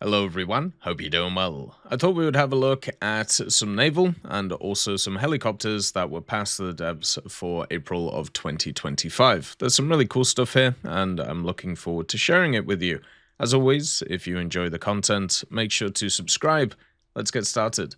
Hello everyone, hope you're doing well. I thought we would have a look at some naval and also some helicopters that were passed to the devs for April of 2025. There's some really cool stuff here and I'm looking forward to sharing it with you. As always, if you enjoy the content, make sure to subscribe. Let's get started.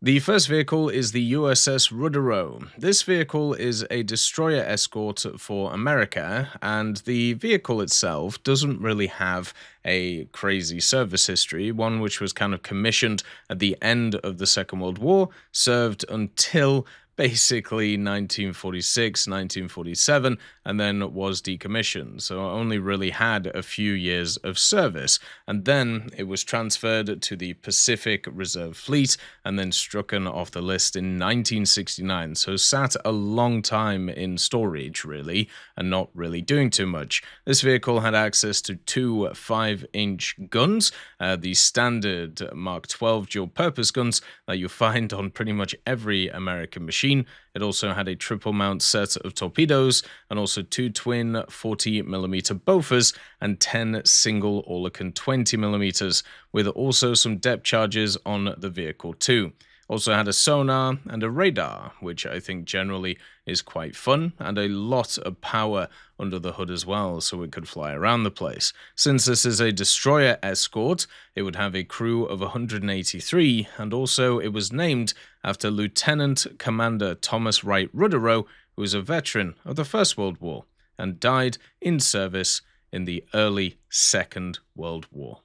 The first vehicle is the USS Rudderrow. This vehicle is a destroyer escort for America, and the vehicle itself doesn't really have a crazy service history, one which was kind of commissioned at the end of the Second World War, served until basically 1946, 1947, and then was decommissioned. So it only really had a few years of service. And then it was transferred to the Pacific Reserve Fleet and then stricken off the list in 1969. So sat a long time in storage, really, and not really doing too much. This vehicle had access to two 5-inch guns, the standard Mark 12 dual-purpose guns that you find on pretty much every American machine. It also had a triple mount set of torpedoes and also two twin 40mm Bofors and 10 single Oerlikon 20mm, with also some depth charges on the vehicle too. Also had a sonar and a radar, which I think generally is quite fun, and a lot of power under the hood as well, so it could fly around the place. Since this is a destroyer escort, it would have a crew of 183, and also it was named after Lieutenant Commander Thomas Wright Rudderrow, who was a veteran of the First World War, and died in service in the early Second World War.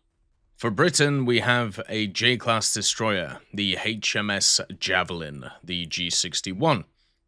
For Britain, we have a J-class destroyer, the HMS Javelin, the G61.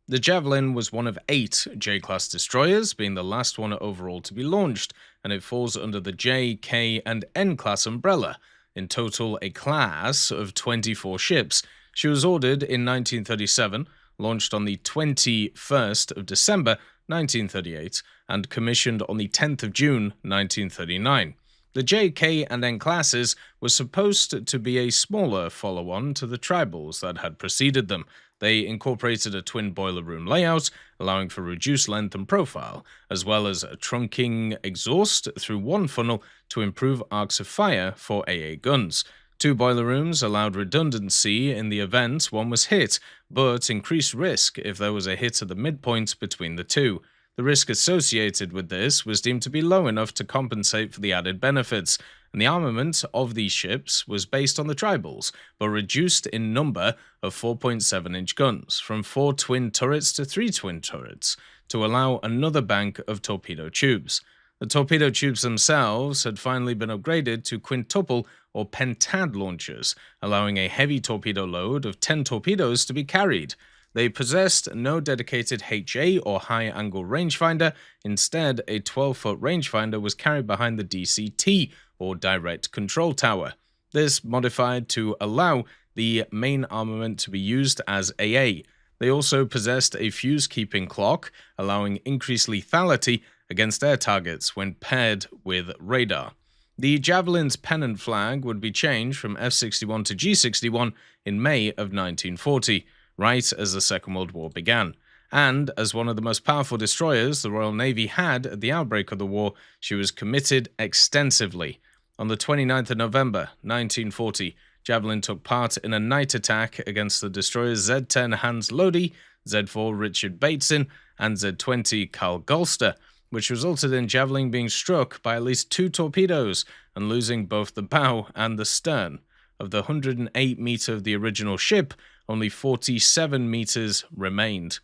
The Javelin was one of 8 J-class destroyers, being the last one overall to be launched, and it falls under the J, K, and N-class umbrella, in total a class of 24 ships. She was ordered in 1937, launched on the 21st of December 1938, and commissioned on the 10th of June 1939. The J, K, and N classes were supposed to be a smaller follow-on to the tribals that had preceded them. They incorporated a twin boiler room layout, allowing for reduced length and profile, as well as a trunking exhaust through one funnel to improve arcs of fire for AA guns. 2 boiler rooms allowed redundancy in the event one was hit, but increased risk if there was a hit at the midpoint between the two. The risk associated with this was deemed to be low enough to compensate for the added benefits, and the armament of these ships was based on the tribals, but reduced in number of 4.7-inch guns, from 4 twin turrets to 3 twin turrets, to allow another bank of torpedo tubes. The torpedo tubes themselves had finally been upgraded to quintuple or pentad launchers, allowing a heavy torpedo load of 10 torpedoes to be carried. They possessed no dedicated HA or high-angle rangefinder. Instead, a 12-foot rangefinder was carried behind the DCT, or Direct Control Tower. This modified to allow the main armament to be used as AA. They also possessed a fuse-keeping clock, allowing increased lethality against air targets when paired with radar. The Javelin's pennant flag would be changed from F-61 to G-61 in May of 1940. Right as the Second World War began. And as one of the most powerful destroyers the Royal Navy had at the outbreak of the war, she was committed extensively. On the 29th of November, 1940, Javelin took part in a night attack against the destroyers Z-10 Hans Lodi, Z-4 Richard Bateson, and Z-20 Carl Golster, which resulted in Javelin being struck by at least 2 torpedoes and losing both the bow and the stern. Of the 108 meter of the original ship, only 47 meters remained.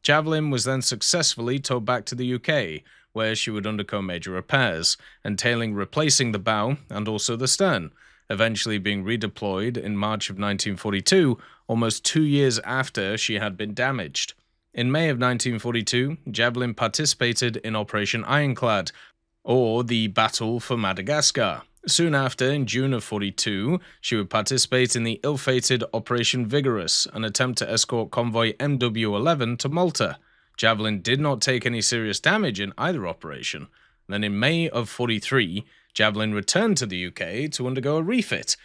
Javelin was then successfully towed back to the UK, where she would undergo major repairs, entailing replacing the bow and also the stern, eventually being redeployed in March of 1942, almost 2 years after she had been damaged. In May of 1942, Javelin participated in Operation Ironclad, or the Battle for Madagascar. Soon after, in June of 42, she would participate in the ill-fated Operation Vigorous, an attempt to escort convoy MW-11 to Malta. Javelin did not take any serious damage in either operation. Then in May of 43, Javelin returned to the UK to undergo a refit,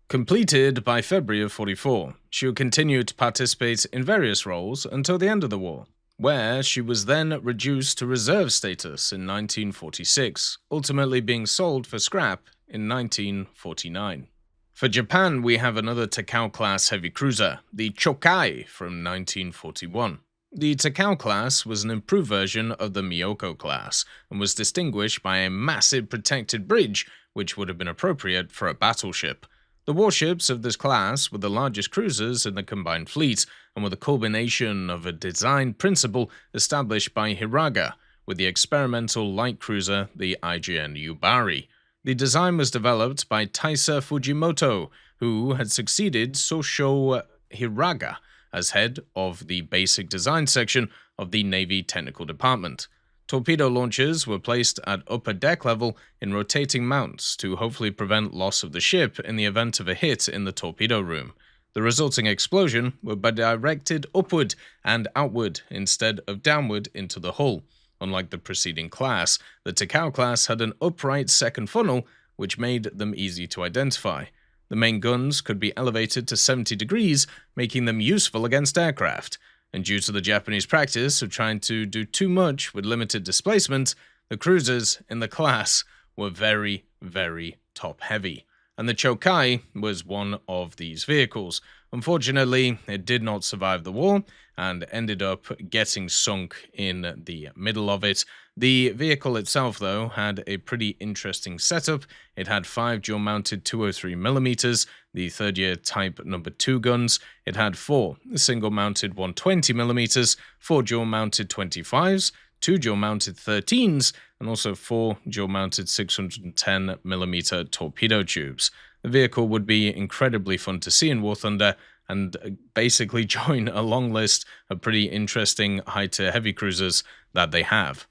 completed by February of 44. She would continue to participate in various roles until the end of the war, where she was then reduced to reserve status in 1946, ultimately being sold for scrap in 1949. For Japan, we have another Takao-class heavy cruiser, the Chōkai from 1941. The Takao class was an improved version of the Miyoko class, and was distinguished by a massive protected bridge, which would have been appropriate for a battleship. The warships of this class were the largest cruisers in the combined fleet, and were the culmination of a design principle established by Hiraga, with the experimental light cruiser, the IJN Yubari. The design was developed by Taisa Fujimoto, who had succeeded Sosho Hiraga as head of the basic design section of the Navy Technical Department. Torpedo launchers were placed at upper deck level in rotating mounts to hopefully prevent loss of the ship in the event of a hit in the torpedo room. The resulting explosion would be directed upward and outward instead of downward into the hull. Unlike the preceding class, the Takao class had an upright second funnel, which made them easy to identify. The main guns could be elevated to 70 degrees, making them useful against aircraft. And due to the Japanese practice of trying to do too much with limited displacement, the cruisers in the class were very, very top-heavy. And the Chōkai was one of these vehicles. Unfortunately, it did not survive the war, and ended up getting sunk in the middle of it. The vehicle itself, though, had a pretty interesting setup. It had 5 dual-mounted 203mm, the third-year Type No. 2 guns. It had 4 single-mounted 120mm, 4 dual-mounted 25s, 2 dual-mounted 13s, and also 4 dual-mounted 610mm torpedo tubes. The vehicle would be incredibly fun to see in War Thunder, and basically join a long list of pretty interesting high-tier heavy cruisers that they have.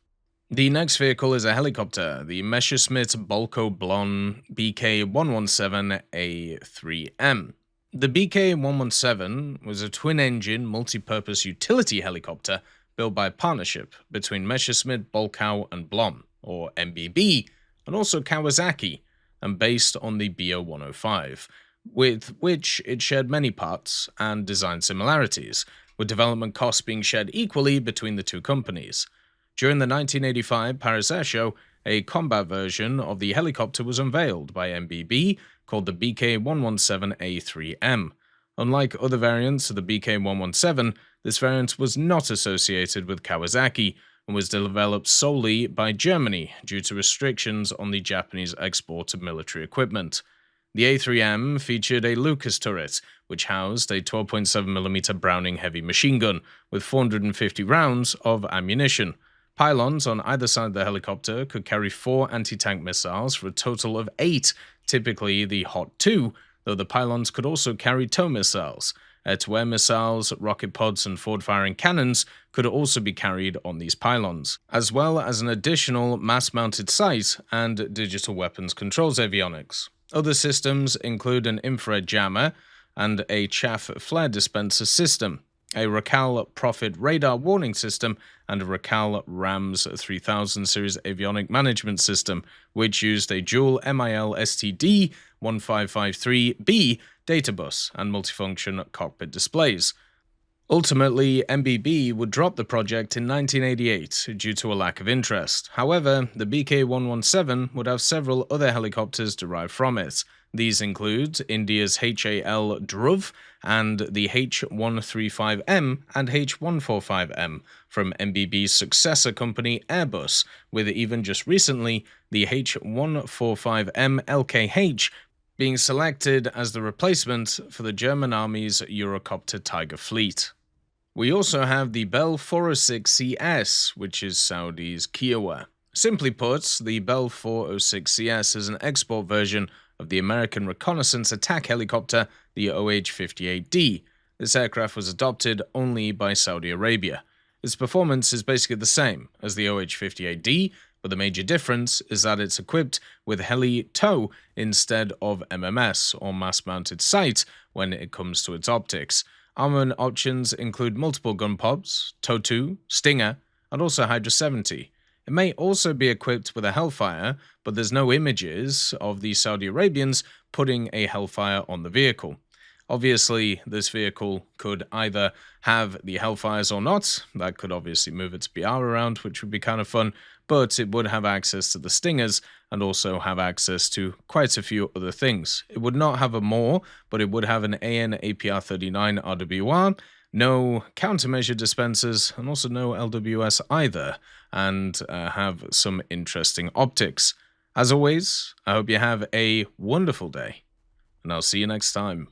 The next vehicle is a helicopter, the Messerschmitt-Bölkow-Blohm BK-117A3M. The BK-117 was a twin-engine, multi-purpose utility helicopter built by a partnership between Messerschmitt-Bölkow and Blohm, or MBB, and also Kawasaki, and based on the BO-105, with which it shared many parts and design similarities, with development costs being shared equally between the two companies. During the 1985 Paris Air Show, a combat version of the helicopter was unveiled by MBB called the BK-117A3M. Unlike other variants of the BK-117, this variant was not associated with Kawasaki, and was developed solely by Germany due to restrictions on the Japanese export of military equipment. The A3M featured a Lucas turret, which housed a 12.7mm Browning heavy machine gun with 450 rounds of ammunition. Pylons on either side of the helicopter could carry 4 anti-tank missiles for a total of 8, typically the Hot 2, though the pylons could also carry tow missiles. Air-to-air missiles, rocket pods, and forward-firing cannons could also be carried on these pylons, as well as an additional mass-mounted sight and digital weapons controls avionics. Other systems include an infrared jammer and a chaff flare dispenser system, a Racal Prophet radar warning system, and a Racal Rams 3000 series avionic management system, which used a dual MIL STD 1553B data bus and multifunction cockpit displays. Ultimately, MBB would drop the project in 1988 due to a lack of interest. However, the BK-117 would have several other helicopters derived from it. These include India's HAL Dhruv and the H135M and H145M from MBB's successor company Airbus, with even just recently the H145M LKH being selected as the replacement for the German Army's Eurocopter Tiger fleet. We also have the Bell 406CS, which is Saudi's Kiowa. Simply put, the Bell 406CS is an export version of the American reconnaissance attack helicopter, the OH-58D. This aircraft was adopted only by Saudi Arabia. Its performance is basically the same as the OH-58D, but the major difference is that it's equipped with heli tow instead of MMS, or mass-mounted sight, when it comes to its optics. Armament options include multiple gun pods, TOW2, Stinger, and also Hydra 70. It may also be equipped with a Hellfire, but there's no images of the Saudi Arabians putting a Hellfire on the vehicle. Obviously, this vehicle could either have the Hellfires or not. That could obviously move its BR around, which would be kind of fun, but it would have access to the Stingers and also have access to quite a few other things. It would not have a MOR, but it would have an AN APR-39 RWR, no countermeasure dispensers, and also no LWS either, and have some interesting optics. As always, I hope you have a wonderful day, and I'll see you next time.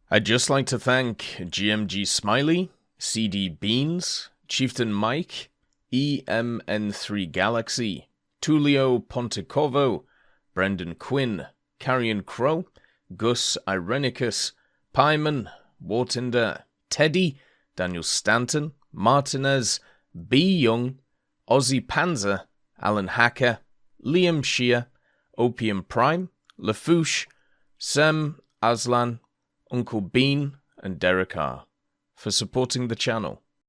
I'd just like to thank GMG Smiley, CD Beans, Chieftain Mike, EMN3 Galaxy, Tulio Pontecorvo, Brendan Quinn, Carrion Crow, Gus Irenicus, Pyman, Wartinder, Teddy, Daniel Stanton, Martinez, B. Young, Ozzy Panzer, Alan Hacker, Liam Shear, Opium Prime, Lafouche, Sem, Aslan, Uncle Bean, and Derek R. for supporting the channel.